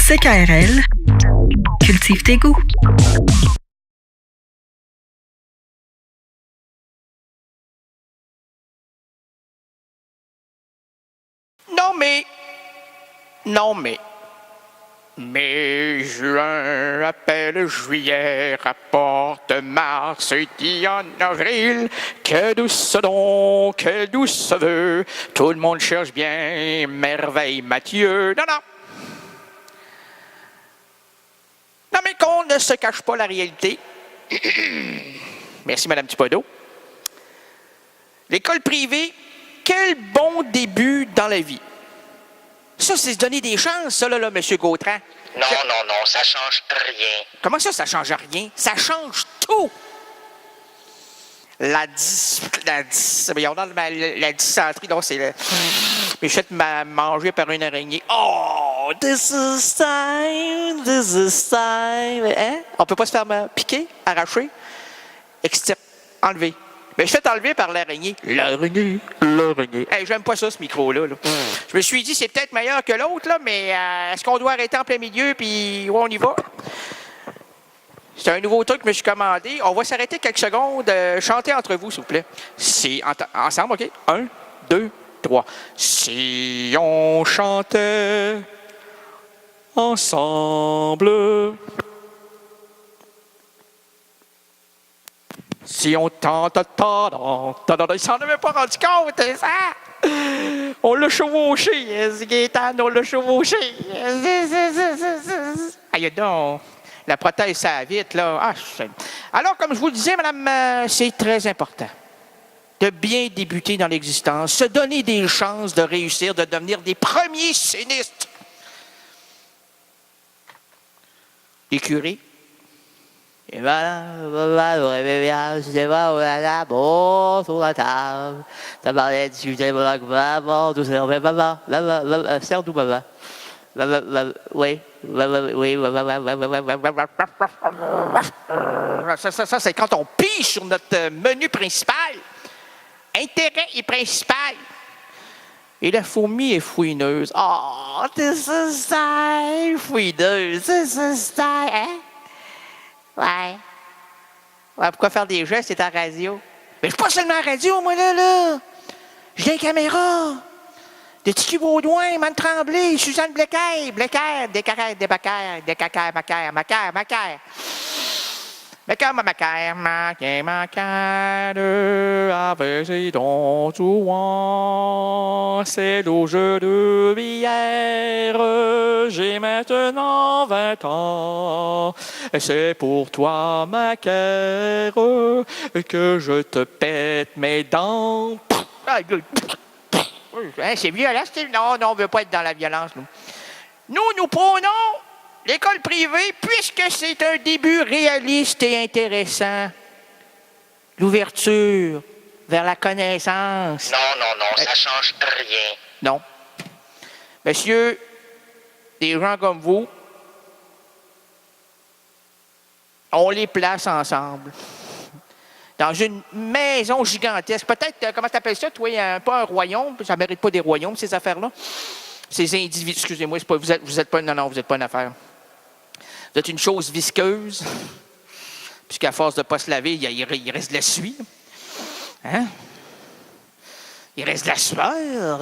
CKRL, cultive tes goûts. Mai, juin, appelle juillet, rapporte mars, et dit en avril, que douce don, que douce vœu, tout le monde cherche bien, merveille Mathieu. Non, mais qu'on ne se cache pas la réalité. Merci, Madame Thibodeau. L'école privée, quel bon début dans la vie. Ça, c'est se donner des chances, ça, là, M. Gautran. Non, ça change rien. Comment ça change rien? Ça change tout! La dysenterie, non, c'est le... Mais je vais te manger par une araignée. Oh! This is time! Hein? On peut pas se faire piquer, arracher, enlever. Mais je fais enlever par l'araignée. L'araignée. Hey, j'aime pas ça, ce micro-là. Là. Je me suis dit, c'est peut-être meilleur que l'autre, là, mais est-ce qu'on doit arrêter en plein milieu, puis on y va? C'est un nouveau truc que je me suis commandé. On va s'arrêter quelques secondes. Chantez entre vous, s'il vous plaît. Si, ensemble, OK? 1, 2, 3. Si on chantait ensemble... Si on tente, il s'en avait pas rendu compte, ça! On l'a chevauché, Gaétane, on l'a chevauché. Aïe donc, la prothèse, ça va vite, là. Alors, comme je vous le disais, madame, c'est très important de bien débuter dans l'existence, se donner des chances de réussir, de devenir des premiers scénistes. Les curés. Et voilà, c'est bon, sur la table. Ça parlait de discuter, maman, tout ça, maman, serre d'où, maman? Oui. Ça, c'est quand on pige sur notre menu principal. Intérêt et principal. Et la fourmi est fouineuse. Oh, this is time, fouineuse, this is time, hein? Ouais, pourquoi faire des gestes, c'est à la radio? Mais je suis pas seulement à la radio, moi, là. J'ai une caméra. De Tiki Baudouin, Man Tremblay, Suzanne Blecaire, Descarrères, Macaire. Avec ton jouant, c'est au jeu de billets, j'ai maintenant 20 ans. C'est pour toi, Macaire, que je te pète mes dents. C'est violent, non, on ne veut pas être dans la violence, nous. Nous prônons l'école privée, puisque c'est un début réaliste et intéressant. L'ouverture vers la connaissance. Non, ça change rien. Non. Monsieur, des gens comme vous, on les place ensemble. Dans une maison gigantesque. Peut-être, comment tu appelles ça, toi, pas un royaume, ça ne mérite pas des royaumes, ces affaires-là. Ces individus, excusez-moi, vous êtes pas une affaire. Vous êtes une chose visqueuse, puisqu'à force de ne pas se laver, il reste de la suie. Hein? Il reste de la sueur,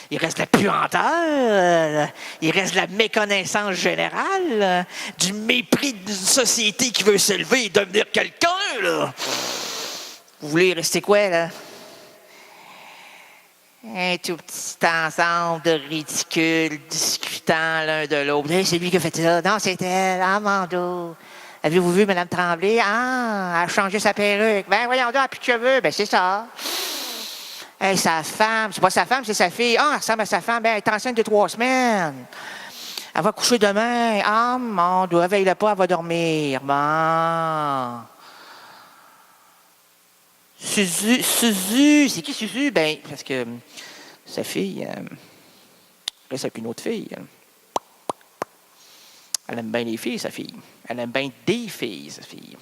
il reste de la puanteur, il reste de la méconnaissance générale, du mépris d'une société qui veut s'élever et devenir quelqu'un, là. Vous voulez rester quoi, là? Un tout petit ensemble de ridicules discutant l'un de l'autre. Hey, c'est lui qui a fait ça. Non, c'est elle. Ah, Mando. Avez-vous vu Mme Tremblay? Ah, elle a changé sa perruque. Ben, voyons donc, elle n'a plus de cheveux. Ben, c'est ça. Hey, sa femme. C'est pas sa femme, c'est sa fille. Ah, elle ressemble à sa femme. Ben, elle est enceinte de 3 semaines. Elle va coucher demain. Ah, Mando, réveille-la pas, elle va dormir. Bon. Suzu, c'est qui Suzu? Ben, parce que sa fille reste avec une autre fille. Elle aime bien les filles, sa fille. Elle aime bien des filles, sa fille.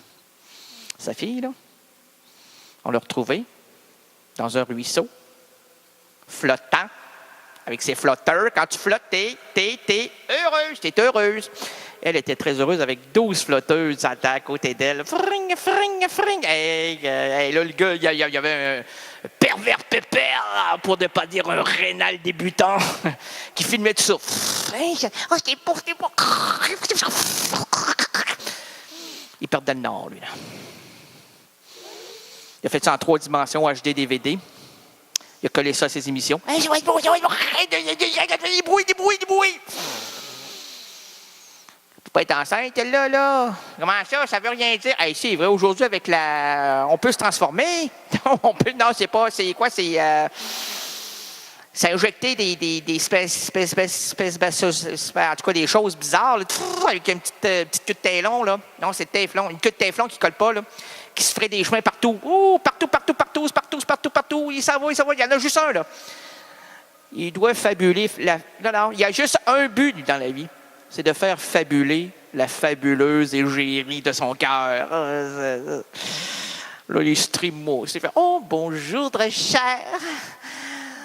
Sa fille, là, on l'a retrouvée dans un ruisseau, flottant, avec ses flotteurs. Quand tu flottes, t'es heureuse, t'es heureuse. Elle était très heureuse avec 12 flotteuses à côté d'elle. Fring, fring, fring. Là, le gars, il y avait un pervers pépère, pour ne pas dire un rénal débutant, qui filmait tout ça. Oh, c'est beau. Il perdait le nord, lui, là. Il a fait ça en 3 dimensions, HD, DVD. Il a collé ça à ses émissions. Des bruits. Tu peux pas être enceinte, là. Comment ça? Ça veut rien dire. Hey, c'est vrai, aujourd'hui, avec on peut se transformer. Non, c'est pas. C'est quoi? C'est injecter des espèces, en tout cas, des choses bizarres, là, avec une petite queue de téflon, là. Non, c'est téflon. Une queue de téflon qui colle pas, là. Qui se ferait des chemins partout. Partout. Il s'en va. Il y en a juste un, là. Il doit fabuler. Non, il y a juste un but dans la vie. C'est de faire fabuler la fabuleuse égérie de son cœur. Là, les streamos, c'est fait « Oh, bonjour, très cher.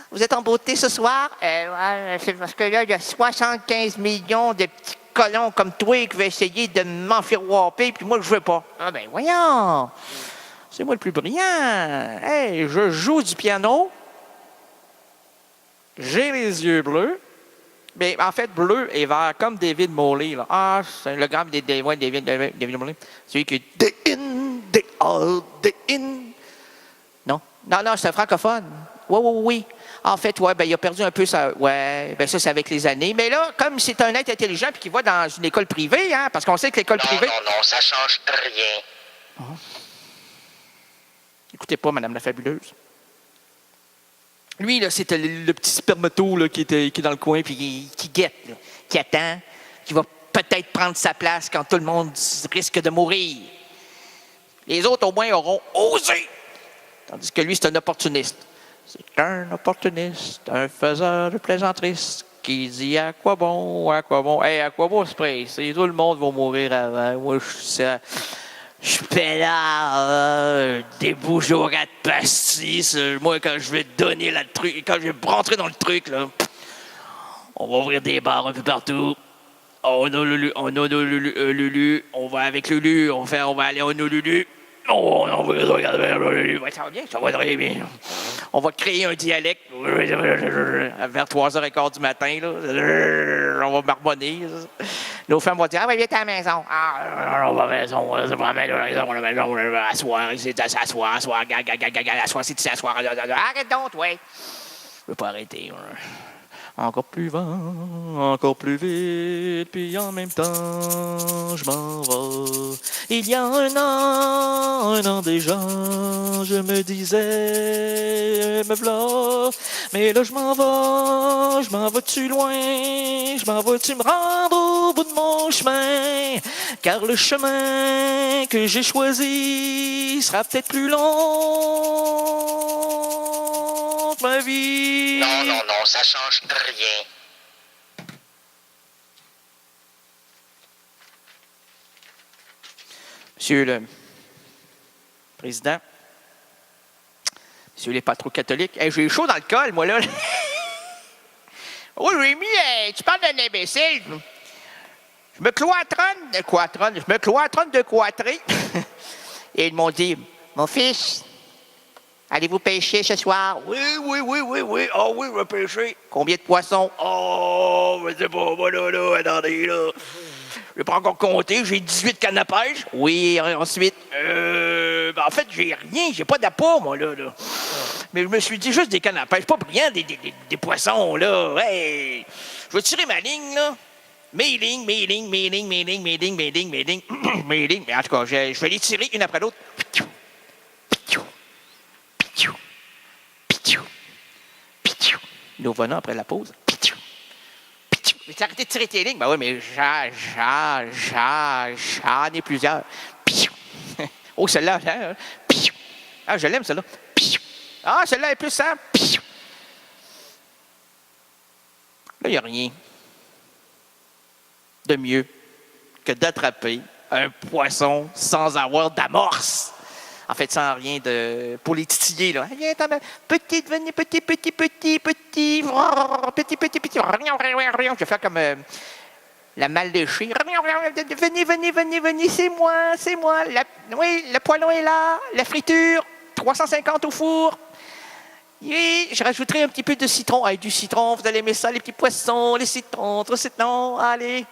Vous êtes en beauté ce soir? » Ouais, c'est parce que là, il y a 75 millions de petits colons comme toi qui veulent essayer de m'enfirouaper, puis moi, je veux pas. Ah ben, voyons. C'est moi le plus brillant. Hey, je joue du piano. J'ai les yeux bleus. Mais en fait, bleu et vert, comme David Morley. Là. Ah, c'est le grand David Morley. Celui qui est day in, day out, day in. Non, c'est un francophone. Oui. En fait, ouais, ben, il a perdu un peu ça. Ouais, ben ça, c'est avec les années. Mais là, comme c'est un être intelligent et qu'il va dans une école privée, hein, parce qu'on sait que l'école privée. Non, ça change rien. Oh. Écoutez pas, Madame la Fabuleuse. Lui, là, c'était le petit spermato là, qui est dans le coin puis qui guette, là, qui attend, qui va peut-être prendre sa place quand tout le monde risque de mourir. Les autres, au moins, auront osé. Tandis que lui, c'est un opportuniste. C'est un opportuniste, un faiseur de plaisanteries qui dit à quoi bon. Hey, à quoi bon se presser? Tout le monde va mourir avant. Moi, je pélard, des bougeourats de pastis. Moi, quand je vais donner le truc, quand je vais rentrer dans le truc, là, on va ouvrir des bars un peu partout. On a Lulu, on va avec Lulu, on va aller au Lulu. On va regarder Lulu. Ça va bien, ça va très bien. On va créer un dialecte vers 3h15 du matin. Là. On va marmonner. Nos femmes vont dire « Ah, ben, viens à la maison. »« Ah, on va à la maison. C'est pas la maison. Asseoir, c'est asseoir. C'est asseoir. Arrête donc, toi. Je veux pas arrêter. Encore plus vent, encore plus vite, puis en même temps, je m'en vais. Il y a un an déjà, je me disais, me v'là, mais là je m'en vais-tu loin, je m'en vais-tu me rendre au bout de mon chemin, car le chemin que j'ai choisi sera peut-être plus long que ma vie. Non, ça change rien. Monsieur le Président, Monsieur les pas trop catholiques, hey, j'ai chaud dans le col, moi, là. Oh, Rémi, tu parles d'un imbécile. Je me cloîtronne de cloîtrer. Et ils m'ont dit, mon fils, allez-vous pêcher ce soir? Oui. Ah oui, je vais pêcher. Combien de poissons? Oh, je sais pas, là, attendez, là. Je vais pas encore compter, j'ai 18 cannes à pêche. Oui, ensuite. En fait, j'ai rien, j'ai pas d'appât, moi, là. Mais je me suis dit juste des cannes à pêche, pas brillant, des poissons, là. Hey, je vais tirer ma ligne, là. Mes lignes. Mais en tout cas, je vais les tirer une après l'autre. Nous venons après la pause. Mais tu as arrêté de tirer tes lignes? Ben oui, mais j'en ai plusieurs. Oh, celle-là, hein? Ah, je l'aime, celle-là. Ah, celle-là est plus simple. Là, il n'y a rien de mieux que d'attraper un poisson sans avoir d'amorce. En fait, sans rien de... Pour les titiller, là. Viens, petit, venez, petit. Je vais faire comme la malle léchée. Venez, c'est moi. Oui, le poêlon est là. La friture, 350 au four. Oui, je rajouterai un petit peu de citron. Avec du citron, vous allez aimer ça, les petits poissons, les citrons, trop citron. Allez.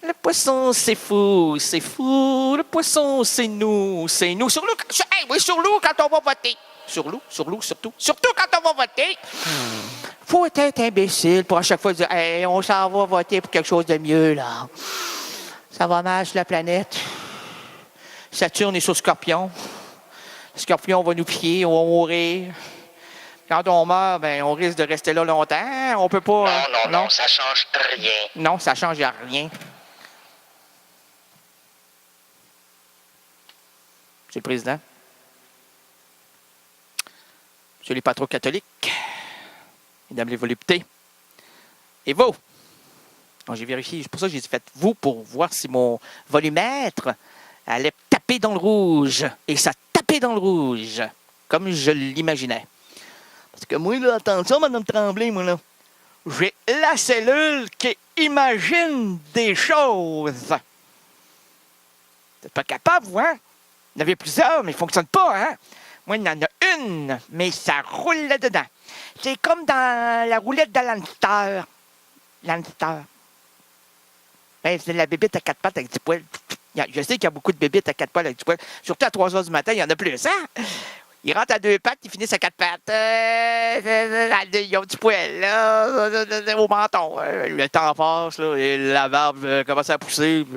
Le poisson, c'est fou. Le poisson, c'est nous. Sur l'eau, sur l'eau quand on va voter. Sur l'eau, surtout. Surtout quand on va voter. Faut être imbécile pour à chaque fois dire hey, on s'en va voter pour quelque chose de mieux, là. Ça va mal sur la planète. Saturne est sur Scorpion. Scorpion va nous piquer, on va mourir. Quand on meurt, ben, on risque de rester là longtemps. On peut pas. Non, ça change rien. Non, ça change rien. Monsieur le Président, Monsieur les patrons catholiques, Mesdames les voluptés, et vous. Donc, j'ai vérifié, c'est pour ça que j'ai fait vous pour voir si mon volumètre allait taper dans le rouge. Et ça tapait dans le rouge, comme je l'imaginais. Parce que moi, là, attention, Mme Tremblay, moi, là, j'ai la cellule qui imagine des choses. Vous n'êtes pas capable, vous, hein? Il y en avait plusieurs, mais ils ne fonctionnent pas, hein? Moi, il y en a une, mais ça roule là-dedans. C'est comme dans la roulette de l'hamster. L'hamster. Ben, c'est la bébête à quatre pattes avec du poil. Je sais qu'il y a beaucoup de bébites à quatre pattes avec du poil. Surtout à 3 heures du matin, il y en a plus, hein? Ils rentrent à 2 pattes, ils finissent à 4 pattes. Ils ont du poil, là, au menton. Le temps passe, là, et la barbe commence à pousser.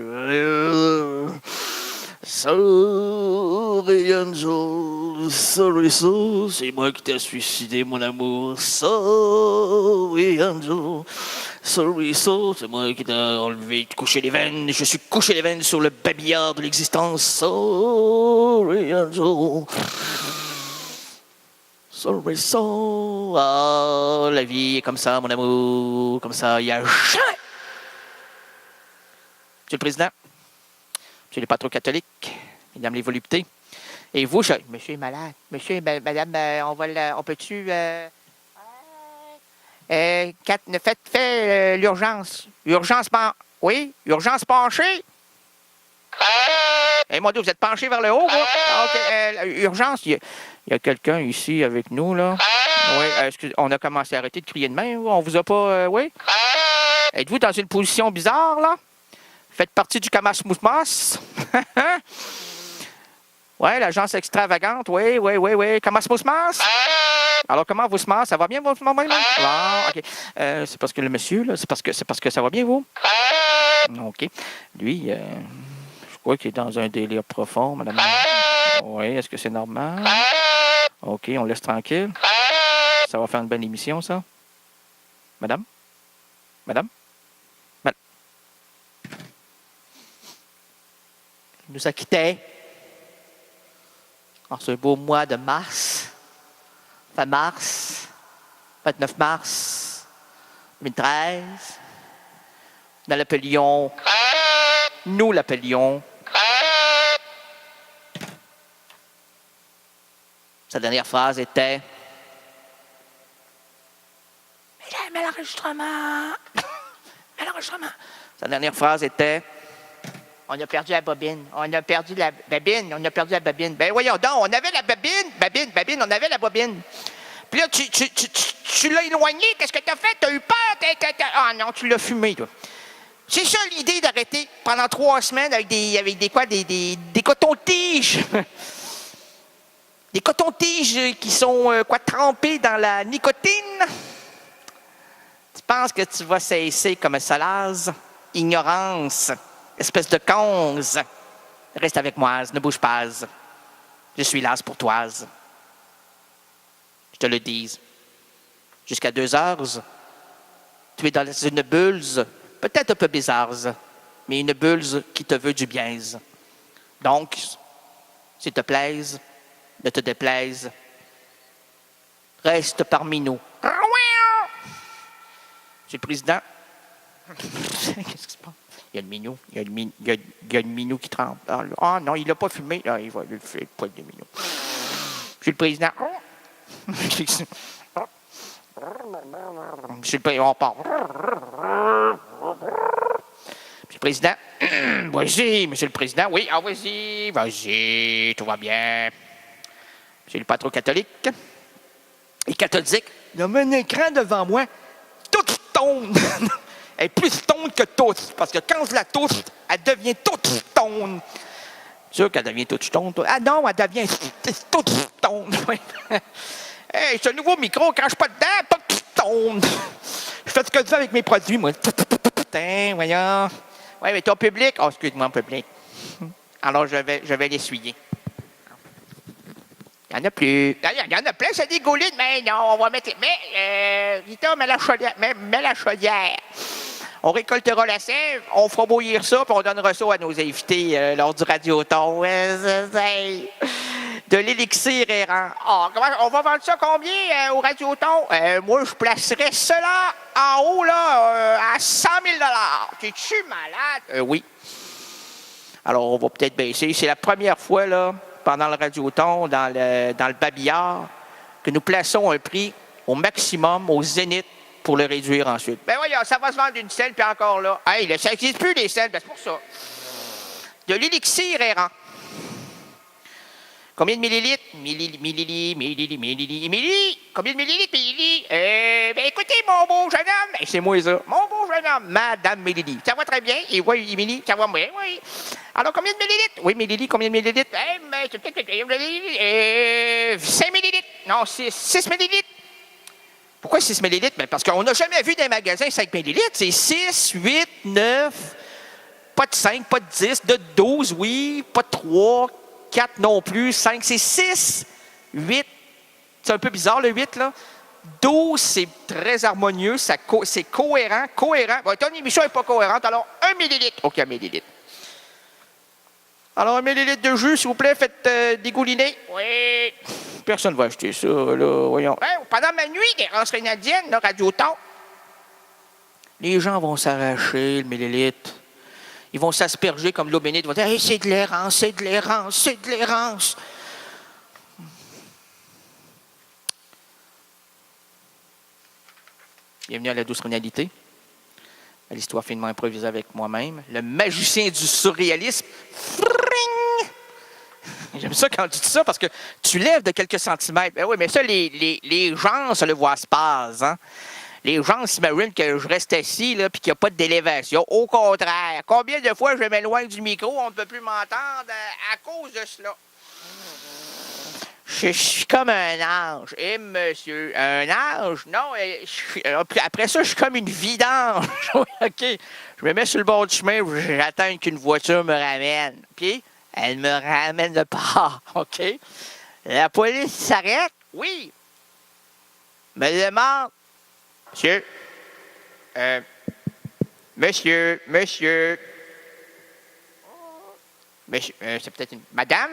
Sorry, Angel, sorry, c'est moi qui t'ai suicidé, mon amour. Sorry, Angel, sorry, c'est moi qui t'ai enlevé, couché les veines. Je suis couché les veines sur le babillard de l'existence. Sorry, Angel. Sorry, ah, la vie est comme ça, mon amour, comme ça, il y a jamais. Monsieur le Président, Monsieur les patrons catholiques, Mesdames les voluptés, et vous, monsieur est malade. Monsieur, madame, on peut-tu... faites l'urgence. Oui, urgence penchée. Eh, mon Dieu, vous êtes penché vers le haut, vous? OK, urgence, il y a quelqu'un ici avec nous, là. Oui, on a commencé à arrêter de crier de main, on vous a pas... oui? Êtes-vous dans une position bizarre, là? Faites partie du Kamas Mousmas. Oui, l'agence extravagante. Oui. Kamas Mousmas. Alors, comment vous se masse? Ça va bien, votre maman? Ah, OK. C'est parce que le monsieur, là, c'est parce que ça va bien, vous? OK. Lui, je crois qu'il est dans un délire profond, madame. Oui, est-ce que c'est normal? OK, on laisse tranquille. Ça va faire une bonne émission, ça? Madame? Il nous a quittés en ce beau mois de mars, fin mars, 29 mars 2013. Nous l'appelions. Sa dernière phrase était « Mais l'enregistrement! Sa dernière phrase était « On a perdu la bobine. Ben voyons donc, on avait la babine, on avait la bobine. Puis là, tu l'as éloigné, qu'est-ce que t'as fait? T'as eu peur? Ah non, tu l'as fumé, toi. C'est ça l'idée d'arrêter pendant 3 semaines avec des cotons-tiges. Des cotons-tiges qui sont trempés dans la nicotine. Tu penses que tu vas cesser comme Solaz? Ignorance. Espèce de conze. Reste avec moi, ne bouge pas. Je suis là pour toi. Je te le dis. Jusqu'à 2 heures, tu es dans une bulle, peut-être un peu bizarre, mais une bulle qui te veut du bien. Donc, s'il te plaise, ne te déplaise, reste parmi nous. Monsieur le Président, qu'est-ce qui se passe? Il y a le minou. Il y a le minou qui tremble. Ah non, il l'a pas fumé. Ah, il va le faire, le poil de minou. Monsieur le Président. Monsieur le Président, on part. Monsieur le Président. Vas-y, Monsieur le Président. Oui, vas-y, tout va bien. Monsieur le patron catholique. Et catholique. Il y a un écran devant moi. Toute stone. Elle est plus stone que toute. Parce que quand je la touche, elle devient toute stone. C'est sûr qu'elle devient toute stone. Ah non, elle devient toute stone. Hey, ce nouveau micro, quand je suis pas dedans, pas de stone. Je fais ce que je veux avec mes produits, moi. Putain, voyons. Oui, mais ton public. Oh, excuse-moi, public. Alors, je vais l'essuyer. Il n'y en a plus. Il y en a plein, c'est des goulines, mais non, on va mettre. Mais, Rita, mets la chaudière. On récoltera la sève, on fera bouillir ça, puis on donnera ça à nos invités lors du radioton. De l'élixir errant. Oh, on va vendre ça combien au radioton? Moi, je placerais cela en haut, là, à 100 000 $. T'es-tu malade? Oui. Alors, on va peut-être baisser. C'est la première fois, là, pendant le radioton, dans le babillard, que nous plaçons un prix au maximum, au zénith, pour le réduire ensuite. Ben voyons, ça va se vendre une selle, puis encore là. Hey, ça n'existe plus, les selles, ben c'est pour ça. De l'élixir errant. Combien de millilitres? Milli. Combien de millilitres, ben écoutez, mon beau jeune homme. Ben, c'est moi, ça. Mon beau jeune homme, Madame Millili. Ça va très bien. Et oui, Milli, ça va bien, oui. Alors, combien de millilitres? Oui, Millili, combien de millilitres? Ben, c'est peut-être 5 millilitres. Non, 6 millilitres. Pourquoi 6 millilitres? Ben, parce qu'on n'a jamais vu dans les magasins 5 millilitres. C'est 6, 8, 9, pas de 5, pas de 10, de 12, oui, pas de 3, 4 non plus, 5, c'est 6, 8. C'est un peu bizarre, le 8, là. 12, c'est très harmonieux, c'est cohérent. Bon, ton émission n'est pas cohérente, alors 1 millilitre. OK, 1 millilitre. Alors, 1 millilitre de jus, s'il vous plaît, faites dégouliner. Oui. Personne ne va acheter ça, là, voyons. Pendant ma nuit, des rances rénadiennes, là, Radio-Ton, les gens vont s'arracher le millilitre. Ils vont s'asperger comme l'eau bénite. Ils vont dire hey, c'est de l'errance. Bienvenue à la douce réalité, à l'histoire finement improvisée avec moi-même, le magicien du surréalisme. J'aime ça quand tu dis ça parce que tu lèves de quelques centimètres. Ben oui, mais ça, les gens, ça le voit se passe, hein? Les gens s'imaginent que je reste assis et qu'il n'y a pas d'élévation. Au contraire, combien de fois je m'éloigne du micro, on ne peut plus m'entendre à cause de cela? Je suis comme un ange. Eh, monsieur, un ange? Non, après ça, je suis comme une vidange. OK, je me mets sur le bord du chemin, j'attends qu'une voiture me ramène. Puis, elle me ramène de part. OK? La police s'arrête? Oui. Me demande. Monsieur, c'est peut-être une madame?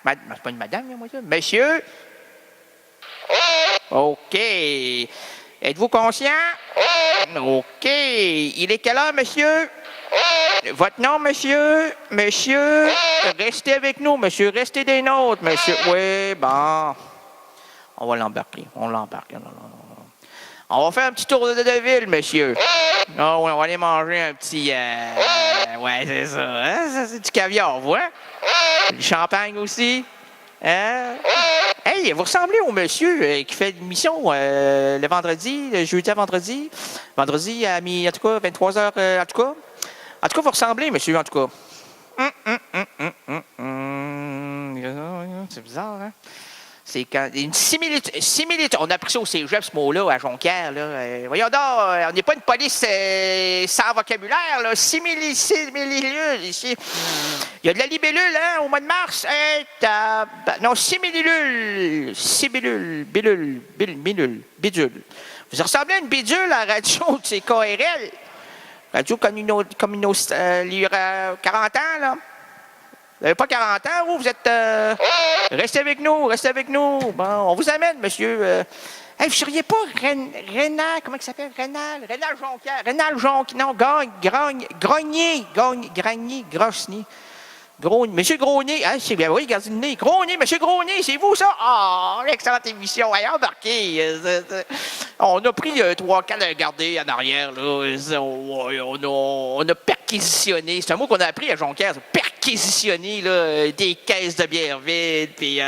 C'est pas une madame, moi, ça? Monsieur? OK. Êtes-vous conscient? OK. Il est quelle heure, monsieur? Votre nom, monsieur? Monsieur? Restez avec nous, monsieur. Restez des nôtres, monsieur. Oui, bon. On va l'embarquer. On l'embarque. On va faire un petit tour de ville, monsieur. Ah oui, on va aller manger un petit... ouais, c'est ça. Hein? Ça, c'est du caviar, vous, hein? Du champagne aussi. Hein? Hey, vous ressemblez au monsieur qui fait l'émission le vendredi, le jeudi à vendredi. Vendredi à en tout cas, 23h, en tout cas. En tout cas, vous ressemblez, monsieur, en tout cas. C'est bizarre, hein? C'est quand une similitude. On a appris ça au cégep, ce mot-là, à Jonquière. Là. Voyons donc, on n'est pas une police sans vocabulaire. Là. Similitude, ici. Il y a de la libellule, hein, au mois de mars. Non, similitude. Bidule. Vous ressemblez à une bidule à la radio de CKRL. Radio communautaire, il y aura 40 ans, là. Vous n'avez pas 40 ans, vous êtes... Restez avec nous. Bon, on vous amène, monsieur. Hey, vous ne seriez pas Rénal, comment il s'appelle? Rénal Jonquière. Rénal Jonquière, non, Grognier, Grosnier. Monsieur Grosnier, hein, c'est bien, oui, regardez le nez. Grosnier, Monsieur Grosnier, c'est vous, ça? Ah, excellente émission. Hey, embarqué. On a pris 3 cannes à garder en arrière, là. On a perquisitionné. C'est un mot qu'on a appris à Jonquière, perquisitionner, là, des caisses de bière vides, puis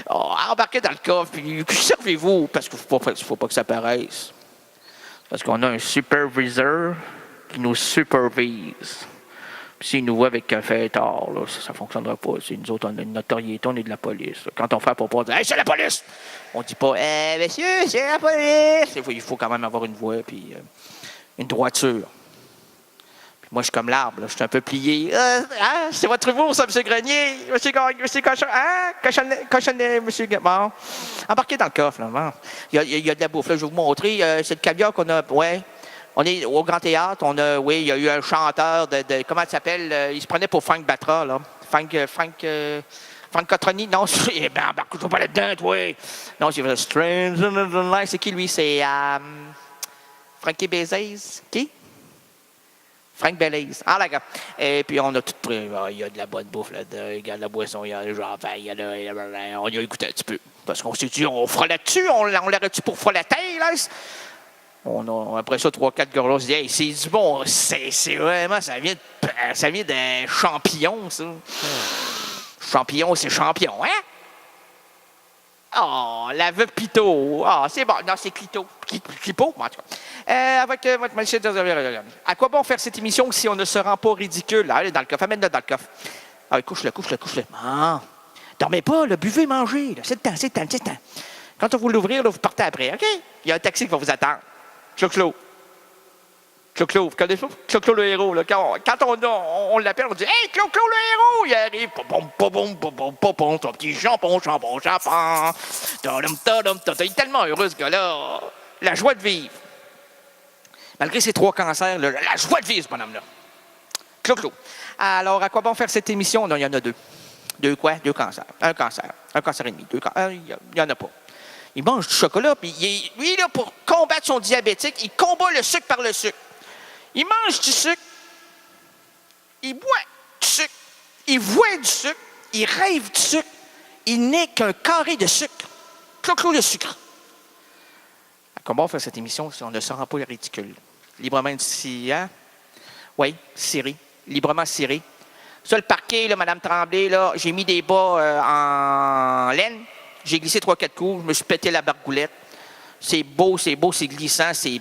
embarqué dans le coffre, puis servez-vous, parce qu'il ne faut pas que ça paraisse. Parce qu'on a un superviseur qui nous supervise. Puis s'il nous voit avec un fêtard, là, ça ne fonctionnera pas. Nous autres, on a une notoriété, on est de la police. Là. Quand on fait pour pas dire « Hey, c'est la police! » On ne dit pas « Monsieur, c'est la police! » Il faut quand même avoir une voix puis une droiture. Puis moi, je suis comme l'arbre, là, je suis un peu plié. C'est votre humour, ça, M. Grenier? Monsieur Cochon? Cochonnet, M. Bon. Embarquez dans le coffre, là. Bon. Il y a de la bouffe, là, je vais vous montrer. C'est le caviar qu'on a. Ouais. On est au Grand Théâtre, il y a eu un chanteur comment il s'appelle? Il se prenait pour Frank Batra, là. Frank Cotroni, non, embarque-toi pas là-dedans, toi. Non, c'est Strange Life. C'est qui, lui? C'est Frankie Bezos. Qui? Frank Belize. Ah, d'accord. Et puis, on a tout pris. Il y a de la bonne bouffe là-dedans. Il y a de la boisson, il y a on y a écouté un petit peu. Parce qu'on s'est dit, on fera là-dessus, on l'aurait-tu pour frotter, là? Après ça, 3-4 gars-là, on se dit, hey, c'est du bon, c'est vraiment, ça vient d'un champignon, ça. Champignon, c'est champion, hein? Oh, la veuve Pito. Ah, c'est bon. Non, c'est Clito. Clipo, en tout cas. Avec votre machine. À quoi bon faire cette émission si on ne se rend pas ridicule? Allez, dans le coffre, amène-le dans le coffre. Ah, couche-le. Ah, dormez pas, le buvez, mangez. C'est le temps. Quand on vous l'ouvrir, là, vous partez après, OK? Il y a un taxi qui va vous attendre. Clo-Clo, vous connaissez pas? Clo-Clo le héros. Là. Quand on l'appelle, on dit « Hey, Clo-Clo le héros! » Il arrive. Ton petit jambon. Il est tellement heureux, ce gars-là. La joie de vivre. Malgré ses 3 cancers, la joie de vivre, ce bonhomme-là. Clo-Clo. Alors, à quoi bon faire cette émission? Non, il y en a 2. 2 quoi? 2 cancers. Un cancer et demi. Il n'y en a pas. Il mange du chocolat, puis lui, là, pour combattre son diabétique, il combat le sucre par le sucre. Il mange du sucre, il boit du sucre, il voit du sucre, il rêve du sucre, il n'est qu'un carré de sucre. Clo-Clo le sucre. Comment on fait cette émission si on ne se rend pas ridicule? Librement ici, hein? Oui, ciré. Librement ciré. Ça, le parquet, là, Mme Tremblay, là, j'ai mis des bas en laine. J'ai glissé 3-4 coups, je me suis pété la bargoulette. C'est beau, c'est glissant, c'est...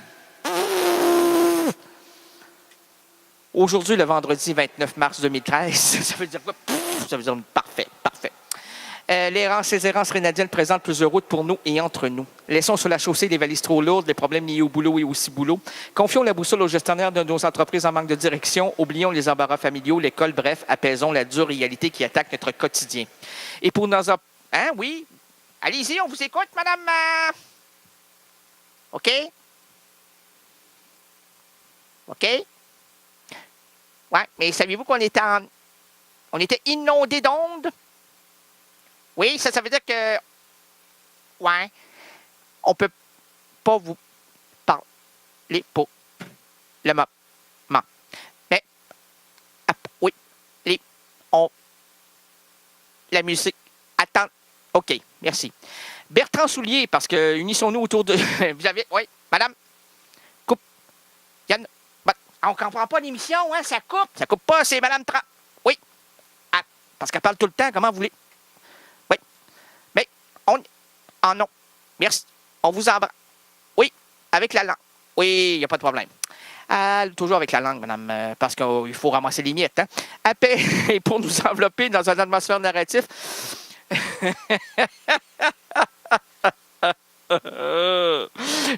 Aujourd'hui, le vendredi 29 mars 2013, ça veut dire quoi? Ça veut dire parfait. Ces errances rénadiennes présentent plusieurs routes pour nous et entre nous. Laissons sur la chaussée les valises trop lourdes, les problèmes liés au boulot et au ciboulot. Confions la boussole aux gestionnaires de nos entreprises en manque de direction. Oublions les embarras familiaux, l'école, bref, apaisons la dure réalité qui attaque notre quotidien. Et pour nos... Hein, oui? Allez-y, on vous écoute, madame. OK? Oui, mais saviez-vous qu'on était inondé d'ondes? Oui, ça veut dire que... Ouais, on peut pas vous parler pour le moment. Mais, oui, la musique... Attends. OK, merci. Bertrand Soulier, parce que unissons-nous autour de... Vous avez... Oui, madame. Coupe. Yann. On ne comprend pas l'émission, hein? Ça coupe. Ça coupe pas, c'est madame Tran... Oui. Ah, parce qu'elle parle tout le temps, comment vous voulez? Oui. Mais, Ah non. Merci. On vous embrasse. Oui, avec la langue. Oui, il n'y a pas de problème. Toujours avec la langue, madame, parce qu'il faut ramasser les miettes, hein? Et pour nous envelopper dans une atmosphère narrative...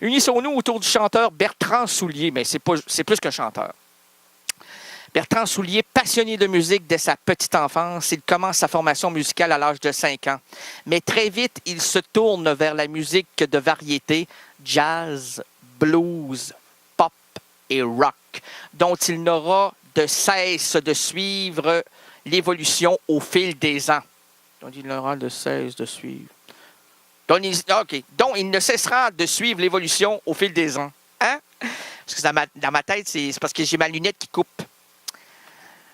Unissons-nous autour du chanteur Bertrand Soulier, mais c'est plus qu'un chanteur. Bertrand Soulier, passionné de musique dès sa petite enfance, il commence sa formation musicale à l'âge de 5 ans. Mais très vite, il se tourne vers la musique de variété, jazz, blues, pop et rock, dont il n'aura de cesse de suivre l'évolution au fil des ans. Donc, il aura de cesse de suivre. dont il ne cessera de suivre l'évolution au fil des ans. Hein? Parce que dans ma tête, c'est parce que j'ai ma lunette qui coupe.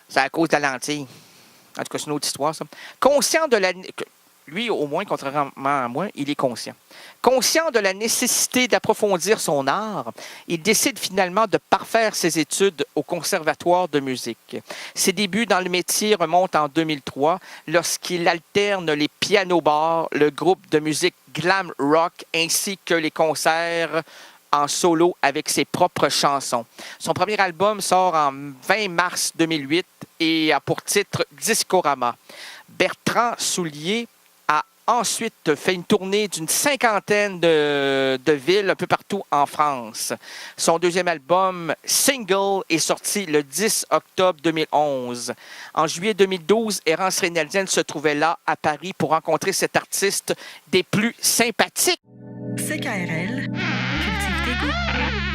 C'est à cause de la lentille. En tout cas, c'est une autre histoire, ça. Conscient de la... Lui, au moins, contrairement à moi, il est conscient. Conscient de la nécessité d'approfondir son art, il décide finalement de parfaire ses études au Conservatoire de musique. Ses débuts dans le métier remontent en 2003, lorsqu'il alterne les piano-bars, le groupe de musique glam rock, ainsi que les concerts en solo avec ses propres chansons. Son premier album sort en 20 mars 2008 et a pour titre Discorama. Bertrand Soulier a ensuite fait une tournée d'une cinquantaine de villes un peu partout en France. Son deuxième album, Single, est sorti le 10 octobre 2011. En juillet 2012, Errance Reynaldienne se trouvait là, à Paris, pour rencontrer cet artiste des plus sympathiques. CKRL, cultive tes goûts.